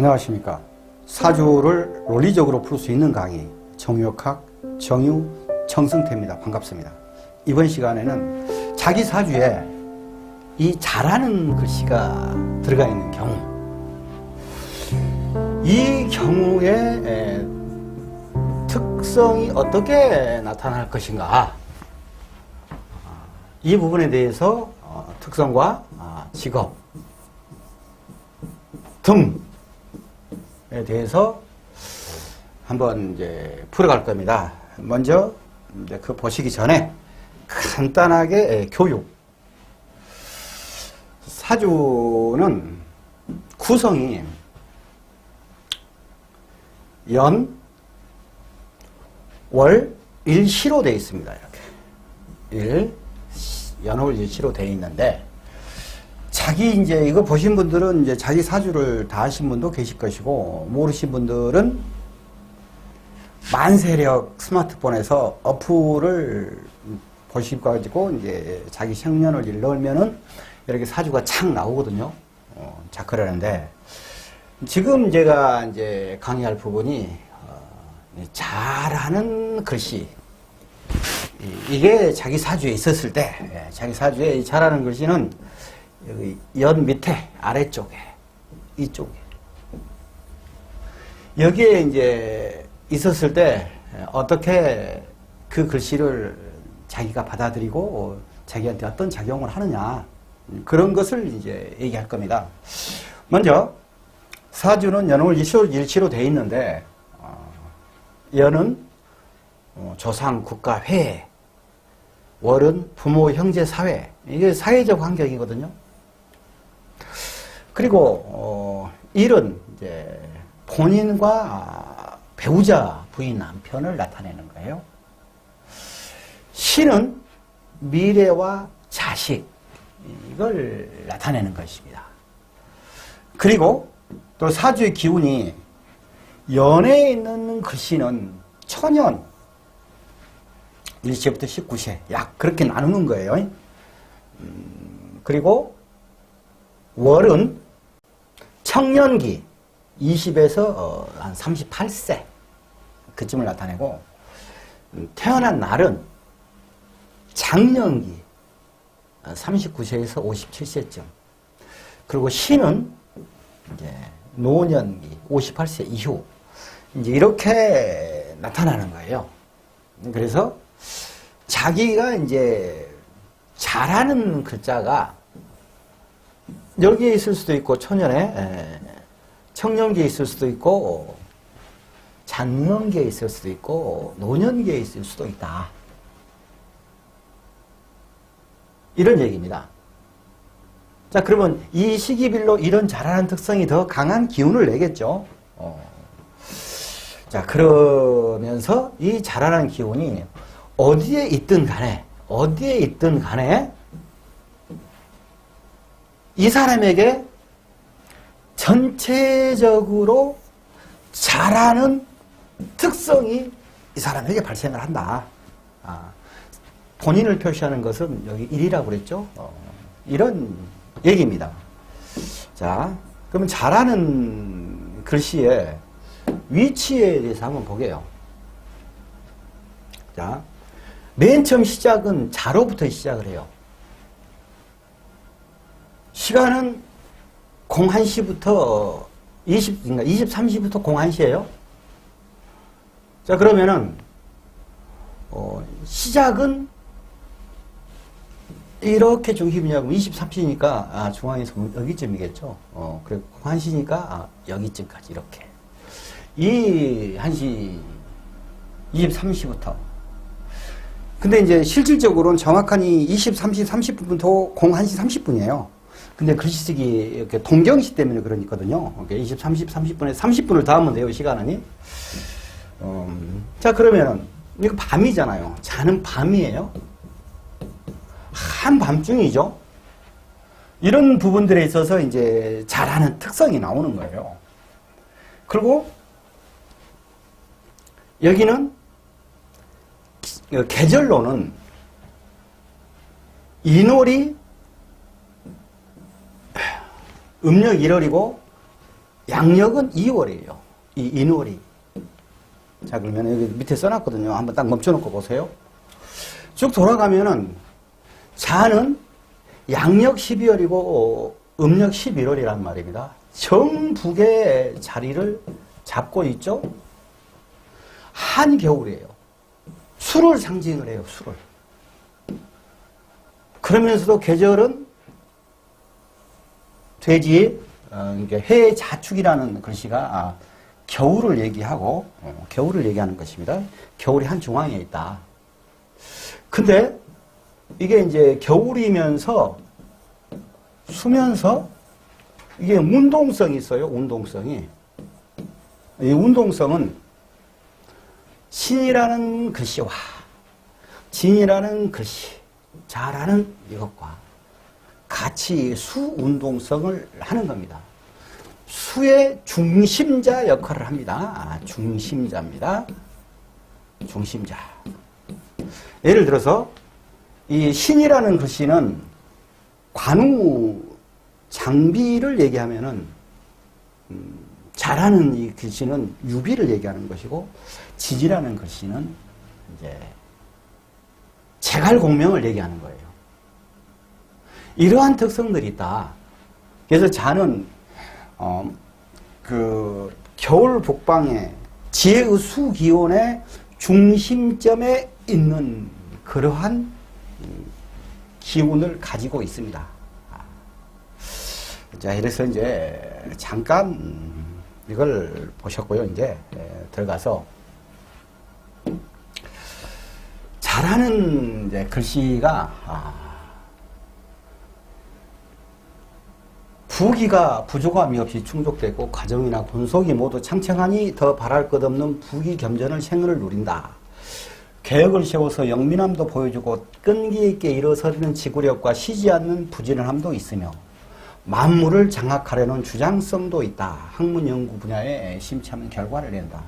안녕하십니까. 사주를 논리적으로 풀 수 있는 강의 정유역학 정유 정승태입니다. 반갑습니다. 이번 시간에는 자기 사주에 이 잘하는 글씨가 들어가 있는 경우, 이 경우의 특성이 어떻게 나타날 것인가, 이 부분에 대해서 특성과 직업 등에 대해서 한번 이제 풀어갈 겁니다. 먼저 이제 그 보시기 전에 간단하게 교육. 사주는 구성이 연, 월, 일시로 되어 있습니다. 이렇게 연월 일시로 되어 있는데, 자기 이제 이거 보신 분들은 이제 자기 사주를 다 아신 분도 계실 것이고, 모르신 분들은 만세력 스마트폰에서 어플을 보시가지고 이제 자기 생년월일 넣으면은 이렇게 사주가 착 나오거든요. 자, 그러는데 지금 제가 이제 강의할 부분이 잘하는 글씨, 이게 자기 사주에 있었을 때, 자기 사주에 잘하는 글씨는 여기 연 밑에 아래쪽에, 이쪽에, 여기에 이제 있었을 때 어떻게 그 글씨를 자기가 받아들이고 자기한테 어떤 작용을 하느냐, 그런 것을 이제 얘기할 겁니다. 먼저 사주는 연월 일시로 되어 있는데, 연은 조상, 국가, 회, 월은 부모, 형제, 사회, 이게 사회적 환경이거든요. 그리고 일은 이제 본인과 배우자, 부인, 남편을 나타내는 거예요. 신은 미래와 자식, 이걸 나타내는 것입니다. 그리고 또 사주의 기운이 연에 있는 글씨는 천연, 1세부터 19세, 약 그렇게 나누는 거예요. 그리고 월은 청년기, 20에서 한 38세, 그쯤을 나타내고, 태어난 날은 장년기, 39세에서 57세쯤. 그리고 신은 이제 노년기, 58세 이후. 이제 이렇게 나타나는 거예요. 그래서 자기가 이제 잘하는 글자가 여기에 있을 수도 있고, 초년에 청년기에 있을 수도 있고, 장년기에 있을 수도 있고, 노년기에 있을 수도 있다, 이런 얘기입니다. 자, 그러면 이 시기별로 이런 잘하는 특성이 더 강한 기운을 내겠죠. 자, 그러면서 이 잘하는 기운이 어디에 있든 간에 이 사람에게 전체적으로 잘하는 특성이 이 사람에게 발생을 한다. 본인을 표시하는 것은 여기 1이라고 그랬죠. 이런 얘기입니다. 자, 그러면 잘하는 글씨의 위치에 대해서 한번 보게요. 자, 맨 처음 시작은 자로부터 시작을 해요. 시간은 01시부터 23시부터 01시예요. 자, 그러면은 시작은 이렇게 중심이냐고, 23시니까 중앙에서 여기쯤이겠죠. 그리고 01시니까 여기쯤까지 이렇게. 이 1시 23시부터. 근데 이제 실질적으로는 정확한 이 23시 30분부터 01시 30분이에요. 근데 글씨 쓰기 이렇게 동경시 때문에 그러니거든요. 23시 30분에 30분을 더하면 돼요, 시간은. 자, 그러면은 이거 밤이잖아요. 자는 밤이에요. 한밤중이죠. 이런 부분들에 있어서 이제 잘하는 특성이 나오는 거예요. 그리고 여기는 계절로는 인월이 음력 1월이고 양력은 2월이에요. 이 인월이. 자, 그러면 여기 밑에 써놨거든요. 한번 딱 멈춰놓고 보세요. 쭉 돌아가면은 자는 양력 12월이고 음력 11월이란 말입니다. 정북의 자리를 잡고 있죠. 한겨울이에요. 수를 상징을 해요. 수를. 그러면서도 계절은 돼지, 해 자축이라는 글씨가 겨울을 얘기하고 겨울을 얘기하는 것입니다. 겨울이 한 중앙에 있다. 근데 이게 이제 겨울이면서 수면서 이게 운동성이 있어요. 운동성이. 이 운동성은 신이라는 글씨와 진이라는 글씨, 자라는 이것과 같이 수운동성을 하는 겁니다. 수의 중심자 역할을 합니다. 중심자입니다. 중심자. 예를 들어서 이 신이라는 글씨는 관우 장비를 얘기하면은 자라는 이 글씨는 유비를 얘기하는 것이고 진이라는 글씨는 이제 제갈공명을 얘기하는 거예요. 이러한 특성들이 있다. 그래서 자는 그 겨울 북방의 지혜의 수기온의 중심점에 있는 그러한 기운을 가지고 있습니다. 자, 이래서 이제 잠깐 이걸 보셨고요. 이제 들어가서 자라는 이제 글씨가 부기가 부족함이 없이 충족되고 가정이나 군속이 모두 창창하니 더 바랄 것 없는 부기 겸전을 생을 누린다. 계획을 세워서 영민함도 보여주고 끈기 있게 일어서는 지구력과 쉬지 않는 부지런함도 있으며 만물을 장악하려는 주장성도 있다. 학문 연구 분야에 심취하는 결과를 낸다.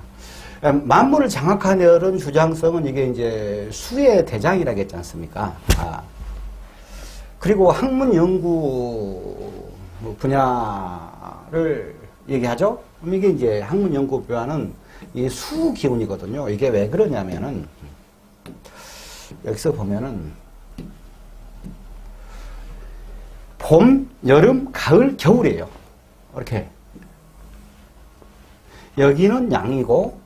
만물을 장악하려는 주장성은 이게 이제 수의 대장이라고 했지 않습니까? 그리고 학문 연구 분야를 얘기하죠? 그럼 이게 이제 학문 연구 분야는 이 수 기운이거든요. 이게 왜 그러냐면은 여기서 보면은 봄, 여름, 가을, 겨울이에요. 이렇게. 여기는 양이고,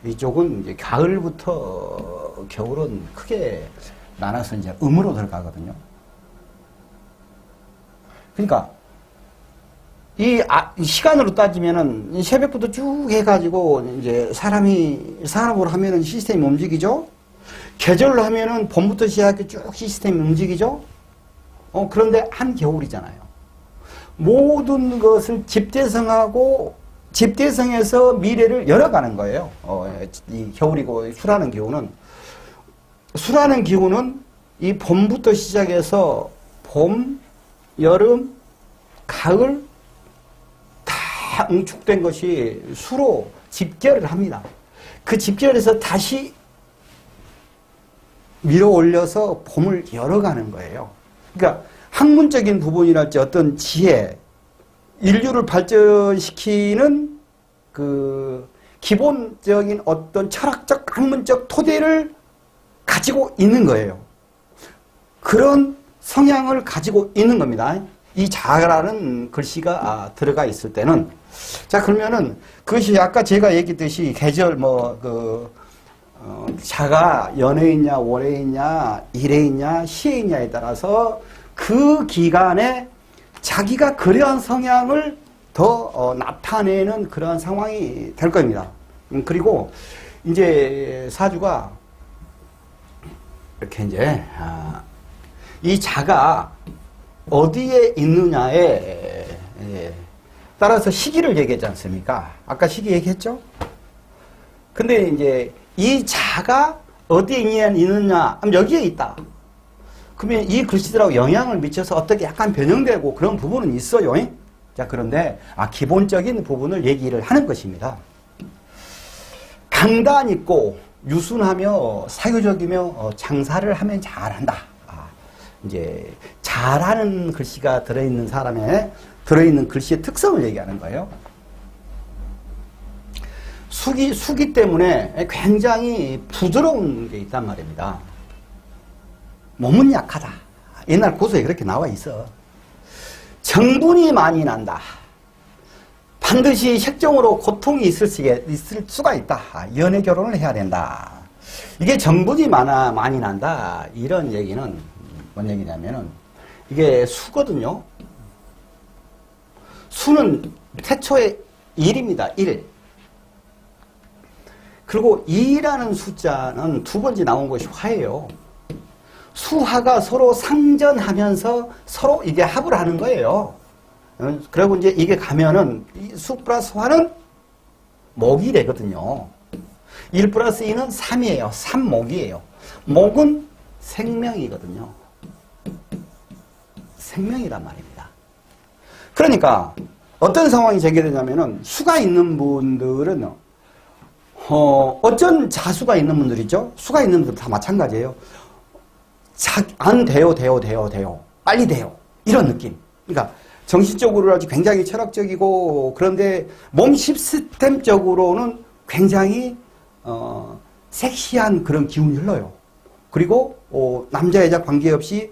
이쪽은 이제 가을부터 겨울은 크게 나눠서 이제 음으로 들어가거든요. 그러니까, 이 시간으로 따지면은 새벽부터 쭉 해가지고 이제 사람으로 하면은 시스템이 움직이죠? 계절로 하면은 봄부터 시작해 쭉 시스템이 움직이죠? 그런데 한겨울이잖아요. 모든 것을 집대성하고 집대성에서 미래를 열어가는 거예요. 이 겨울이고 수라는 기운은 이 봄부터 시작해서 봄, 여름, 가을 다 응축된 것이 수로 집결을 합니다. 그 집결에서 다시 밀어 올려서 봄을 열어가는 거예요. 그러니까 학문적인 부분이랄지 어떤 지혜, 인류를 발전시키는 그 기본적인 어떤 철학적, 학문적 토대를 가지고 있는 거예요. 그런 성향을 가지고 있는 겁니다. 이 자라는 글씨가 들어가 있을 때는. 자, 그러면은 그것이 아까 제가 얘기했듯이 계절 자가 연애에 있냐, 월에 있냐, 일에 있냐, 시에 있냐에 따라서 그 기간에 자기가 그러한 성향을 더 나타내는 그러한 상황이 될 겁니다. 그리고 이제 사주가 이렇게 이제 이 자가 어디에 있느냐에 따라서 시기를 얘기했지 않습니까? 아까 시기 얘기했죠? 근데 이제 이 자가 어디에 있느냐 하면 여기에 있다. 그러면 이 글씨들하고 영향을 미쳐서 어떻게 약간 변형되고 그런 부분은 있어요. 자, 그런데 기본적인 부분을 얘기를 하는 것입니다. 강단 있고 유순하며 사교적이며 장사를 하면 잘한다. 이제 잘하는 글씨가 들어있는 사람의 들어있는 글씨의 특성을 얘기하는 거예요. 수기 때문에 굉장히 부드러운 게 있단 말입니다. 몸은 약하다. 옛날 고서에 그렇게 나와 있어. 정분이 많이 난다. 반드시 색정으로 고통이 있을 수가 있다. 연애 결혼을 해야 된다. 이게 정분이 많이 난다. 이런 얘기는 뭔 얘기냐면은 이게 수거든요. 수는 태초의 1입니다. 1. 그리고 2라는 숫자는 두 번째 나온 것이 화예요. 수화가 서로 상전하면서 서로 이게 합을 하는 거예요. 그리고 이제 이게 가면은 수 플러스 화는 목이 되거든요. 1 플러스 2는 3이에요. 3목이에요. 목은 생명이거든요. 생명이란 말입니다. 그러니까 어떤 상황이 제기되냐면은 수가 있는 분들은 어쩐 자수가 있는 분들이죠. 수가 있는 분들 다 마찬가지예요. 안 돼요. 빨리 돼요. 이런 느낌. 그러니까 정신적으로 아주 굉장히 철학적이고 그런데 몸 시스템적으로는 굉장히 섹시한 그런 기운이 흘러요. 그리고 남자 여자 관계없이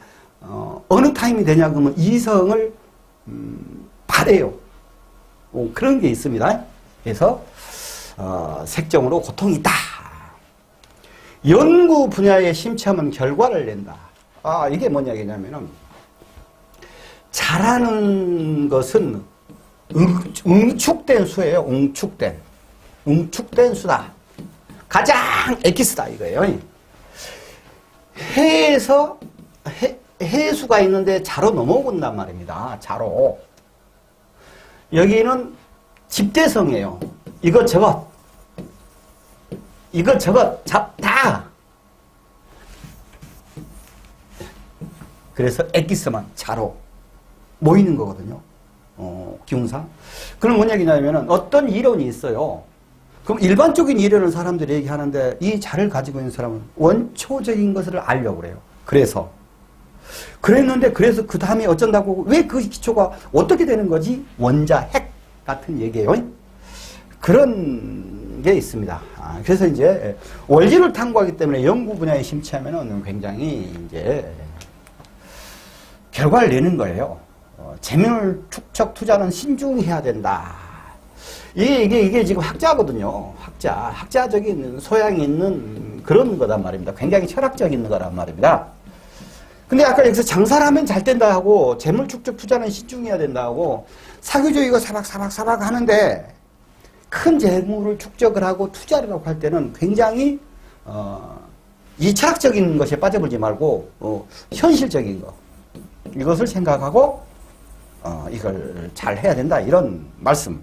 어느 타임이 되냐 그러면 이성을 바래요. 그런 게 있습니다. 그래서 색정으로 고통이 있다. 연구 분야에 심취하면 결과를 낸다. 이게 뭐냐 얘기냐면은 잘하는 것은 응축된 수예요. 응축된 수다. 가장 엑기스다 이거예요. 해수가 있는데 자로 넘어온단 말입니다. 자로. 여기는 집대성이에요. 이것저것 잡다. 그래서 엑기스만 자로 모이는 거거든요. 기운상. 그럼 뭔 얘기냐면은 어떤 이론이 있어요. 그럼 일반적인 이론을 사람들이 얘기하는데 이 자를 가지고 있는 사람은 원초적인 것을 알려고 그래요. 그래서 그 다음에 어쩐다고 왜 그 기초가 어떻게 되는 거지? 원자 핵 같은 얘기예요. 그런 게 있습니다. 그래서 이제 원리를 탐구하기 때문에 연구 분야에 심취하면은 굉장히 이제 결과를 내는 거예요. 재물 축적 투자는 신중해야 된다. 이게 지금 학자거든요. 학자적인 소양이 있는 그런 거란 말입니다. 굉장히 철학적인 거란 말입니다. 근데 아까 여기서 장사를 하면 잘 된다 하고 재물 축적 투자는 신중해야 된다 하고 사교주의가 사박 하는데 큰 재물을 축적을 하고 투자를 하고 할 때는 굉장히 이 철학적인 것에 빠져들지 말고 현실적인 거 이것을 생각하고 이걸 잘 해야 된다 이런 말씀.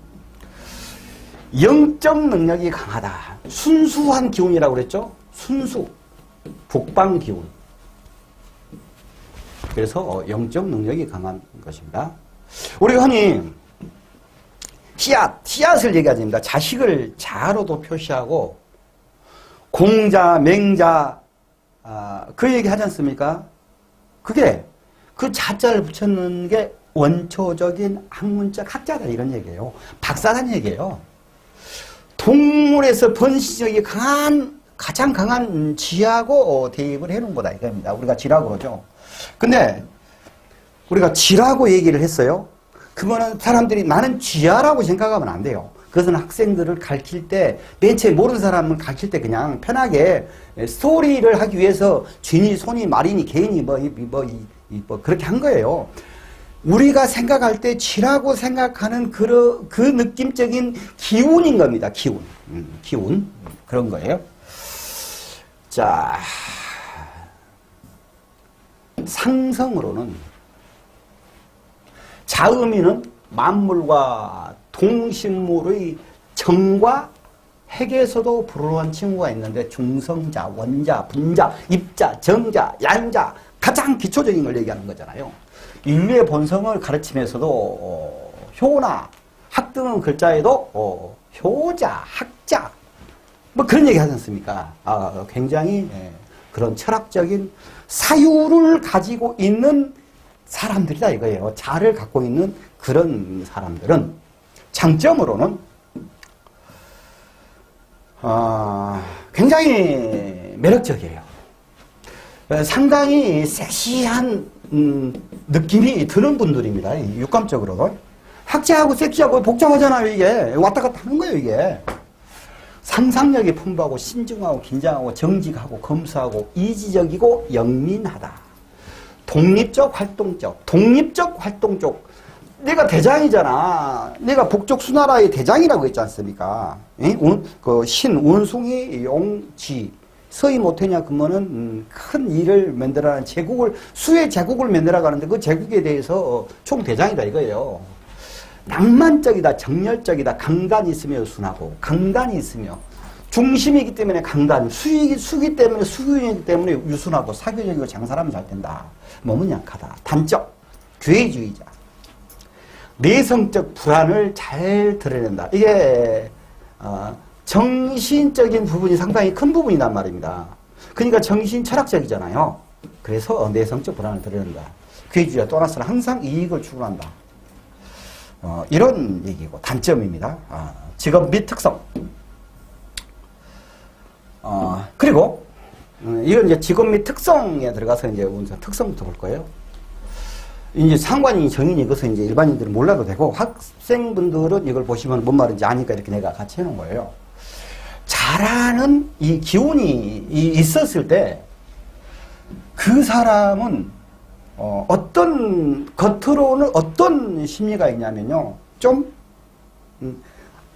영적 능력이 강하다. 순수한 기운이라고 그랬죠. 순수 북방 기운. 그래서 영적 능력이 강한 것입니다. 우리 흔히 씨앗을 얘기하지 않습니다. 자식을 자로도 표시하고 공자, 맹자 그 얘기 하지 않습니까? 그게 그 자자를 붙였는 게 원초적인 학문적 학자다 이런 얘기예요. 박사란 얘기예요. 동물에서 번식력이 가장 강한 쥐하고 대입을 해놓은 거다 이겁니다. 우리가 쥐라고 그러죠. 근데 우리가 쥐라고 얘기를 했어요. 그거는 사람들이 나는 쥐야라고 생각하면 안 돼요. 그것은 학생들을 가르칠 때 맨 처음에 모르는 사람을 가르칠 때 그냥 편하게 스토리를 하기 위해서 쥐니 소니 말이니 개인이 뭐 그렇게 한 거예요. 우리가 생각할 때 쥐라고 생각하는 그 느낌적인 기운인 겁니다. 기운 그런 거예요. 자, 상성으로는 자음이는 만물과 동식물의 정과 핵에서도 불우한 칭호가 있는데 중성자, 원자, 분자, 입자, 정자, 양자 가장 기초적인 걸 얘기하는 거잖아요. 인류의 본성을 가르치면서도 효나 학 등은 글자에도 효자, 학자 뭐 그런 얘기 하지 않습니까? 굉장히 그런 철학적인 사유를 가지고 있는 사람들이다 이거예요. 자를 갖고 있는 그런 사람들은 장점으로는 굉장히 매력적이에요. 상당히 섹시한 느낌이 드는 분들입니다. 육감적으로. 학자하고 섹시하고 복잡하잖아요. 이게 왔다 갔다 하는 거예요. 이게 상상력이 풍부하고 신중하고 긴장하고 정직하고 검소하고 이지적이고 영민하다. 독립적 활동적. 내가 대장이잖아. 내가 북쪽 수나라의 대장이라고 했지 않습니까? 신, 원숭이, 용지. 서희 못하냐 그러면은 큰 일을 만들어가는 수의 제국을 만들어가는데 그 제국에 대해서 총대장이다 이거예요. 낭만적이다, 정열적이다, 강단이 있으며 순하고, 강단이 있으며, 중심이기 때문에 강단, 수기 때문에, 수기이기 때문에 유순하고, 사교적이고 장사하면 잘 된다. 몸은 약하다. 단적, 괴의주의자. 내성적 불안을 잘 드러낸다. 이게, 정신적인 부분이 상당히 큰 부분이란 말입니다. 그러니까 정신 철학적이잖아요. 그래서 내성적 불안을 드러낸다. 괴의주의자 또나스는 항상 이익을 추구한다. 이런 얘기고, 단점입니다. 직업 및 특성. 그리고, 이건 이제 직업 및 특성에 들어가서 이제 우선 특성부터 볼 거예요. 이제 상관이 정인이 이것은 이제 일반인들은 몰라도 되고, 학생분들은 이걸 보시면 뭔 말인지 아니까 이렇게 내가 같이 해놓은 거예요. 잘하는 이 기운이 있었을 때, 그 사람은 겉으로는 어떤 심리가 있냐면요. 좀,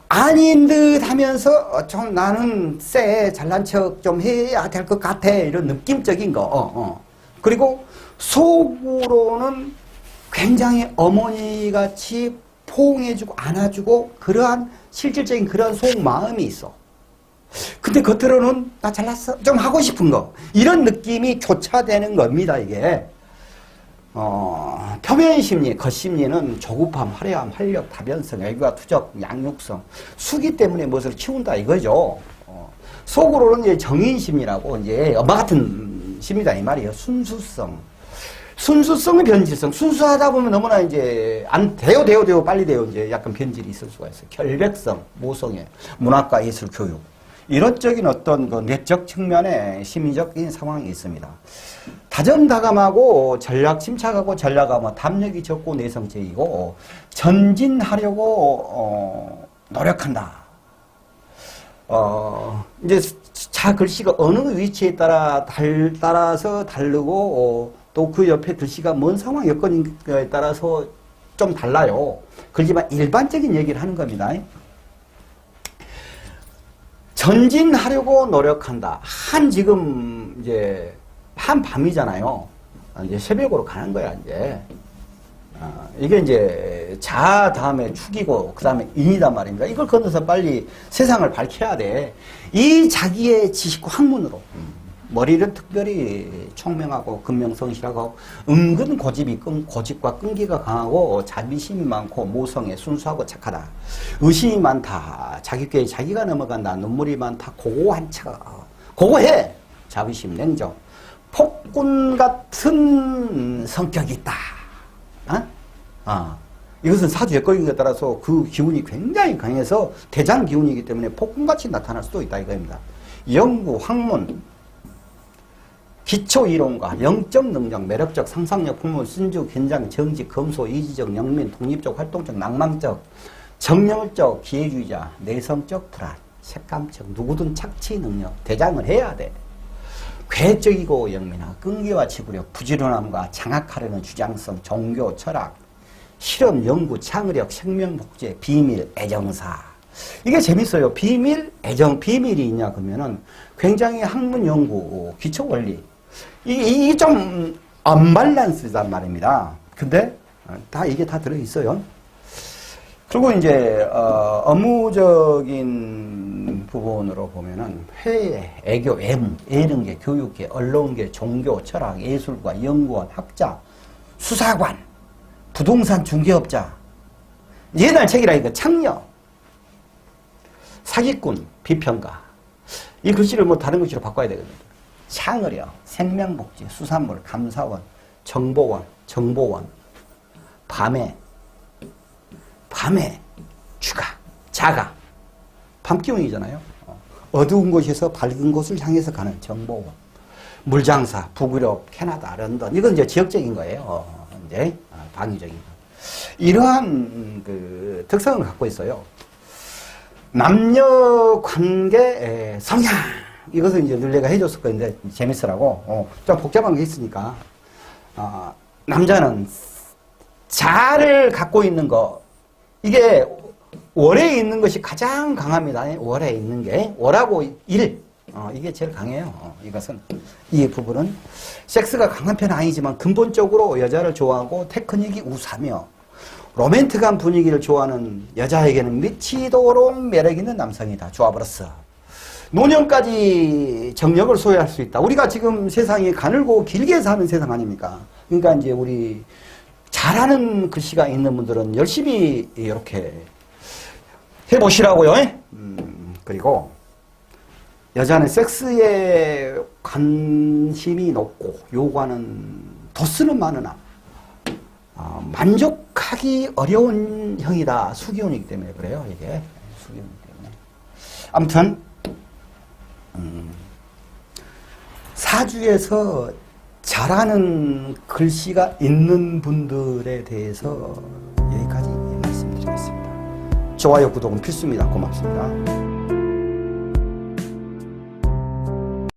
아닌 듯 하면서, 좀 나는 잘난 척 좀 해야 될 것 같아. 이런 느낌적인 거. 그리고 속으로는 굉장히 어머니같이 포옹해주고 안아주고 그러한 실질적인 그러한 속마음이 있어. 근데 겉으로는 나 잘났어. 좀 하고 싶은 거. 이런 느낌이 교차되는 겁니다, 이게. 표면 심리, 겉심리는 조급함, 화려함, 활력, 다변성, 애교와 투적, 양육성, 수기 때문에 무엇을 키운다 이거죠. 속으로는 이제 정인심이라고 이제 엄마 같은 심리다 이 말이에요. 순수성의 변질성. 순수하다 보면 너무나 이제 안 돼요 빨리 돼요. 이제 약간 변질이 있을 수가 있어요. 결백성, 모성애, 문학과 예술 교육. 이론적인 어떤 그 내적 측면의 심리적인 상황이 있습니다. 다정다감하고 전략 침착하고 전략하고 담력이 적고 내성적이고 전진하려고 노력한다. 이제 자 글씨가 어느 위치에 따라서 다르고 또 그 옆에 글씨가 뭔 상황 여건인가에 따라서 좀 달라요. 그렇지만 일반적인 얘기를 하는 겁니다. 전진하려고 노력한다. 지금 이제 한 밤이잖아요. 이제 새벽으로 가는 거야 이제. 이게 이제 자 다음에 축이고 그 다음에 인이단 말입니다. 이걸 건너서 빨리 세상을 밝혀야 돼. 이 자기의 지식과 학문으로 머리는 특별히 총명하고 근명성실하고 은근 고집과 끈기가 강하고 자비심이 많고 모성애 순수하고 착하다. 의심이 많다. 자기께 자기가 넘어간다. 눈물이 많다. 고고한 척. 고고해. 자비심 냉정. 폭군 같은 성격이 있다. 이것은 사주 역거인에 따라서 그 기운이 굉장히 강해서 대장 기운이기 때문에 폭군같이 나타날 수도 있다 이겁니다. 연구, 학문, 기초 이론과 영적 능력, 매력적, 상상력, 풍문, 순주, 견장, 정직, 검소, 이지적, 영민, 독립적, 활동적, 낭만적, 정열적, 기회주의자, 내성적, 불안, 색감적, 누구든 착취 능력, 대장을 해야 돼. 괴적이고 영민하, 끈기와 지구력, 부지런함과 장악하려는 주장성, 종교, 철학, 실험, 연구, 창의력, 생명복제, 비밀, 애정사. 이게 재밌어요. 비밀, 애정, 비밀이 있냐 그러면은 굉장히 학문 연구, 기초 원리. 이게 좀 언밸런스란 말입니다. 근데 이게 다 들어있어요. 그리고 이제 업무적인 부분으로 보면은 회계, 애교, 예능계, 교육계, 언론계, 종교, 철학, 예술가, 연구원, 학자, 수사관, 부동산 중개업자, 옛날 책이라니까 창녀, 사기꾼, 비평가. 이 글씨를 뭐 다른 글씨로 바꿔야 되거든요. 창의력, 생명복지, 수산물, 감사원, 정보원, 밤에, 주가, 자가, 밤기운이잖아요. 어두운 곳에서 밝은 곳을 향해서 가는 정보원, 물장사, 북유럽, 캐나다, 런던, 이건 이제 지역적인 거예요. 이제 방위적인 거. 이러한 그 특성을 갖고 있어요. 남녀 관계 성향, 이것을 이제 늘 내가 해줬을 건데 재밌으라고. 좀 복잡한 게 있으니까. 남자는 자를 갖고 있는 거, 이게 월에 있는 것이 가장 강합니다. 월에 있는 게 월하고 일, 이게 제일 강해요. 이것은, 이 부분은 섹스가 강한 편은 아니지만 근본적으로 여자를 좋아하고 테크닉이 우수하며 로맨틱한 분위기를 좋아하는 여자에게는 미치도록 매력 있는 남성이다. 좋아버렸어. 노년까지 정력을 소유할 수 있다. 우리가 지금 세상이 가늘고 길게 사는 세상 아닙니까? 그러니까 이제 우리 잘하는 글씨가 있는 분들은 열심히 이렇게 해보시라고요. 그리고 여자는 섹스에 관심이 높고 요구하는 도수는 많으나 만족하기 어려운 형이다. 수기운이기 때문에 그래요. 이게 수기운이기 때문에. 아무튼 사주에서 잘하는 글씨가 있는 분들에 대해서 여기까지 말씀드리겠습니다. 좋아요, 구독은 필수입니다. 고맙습니다.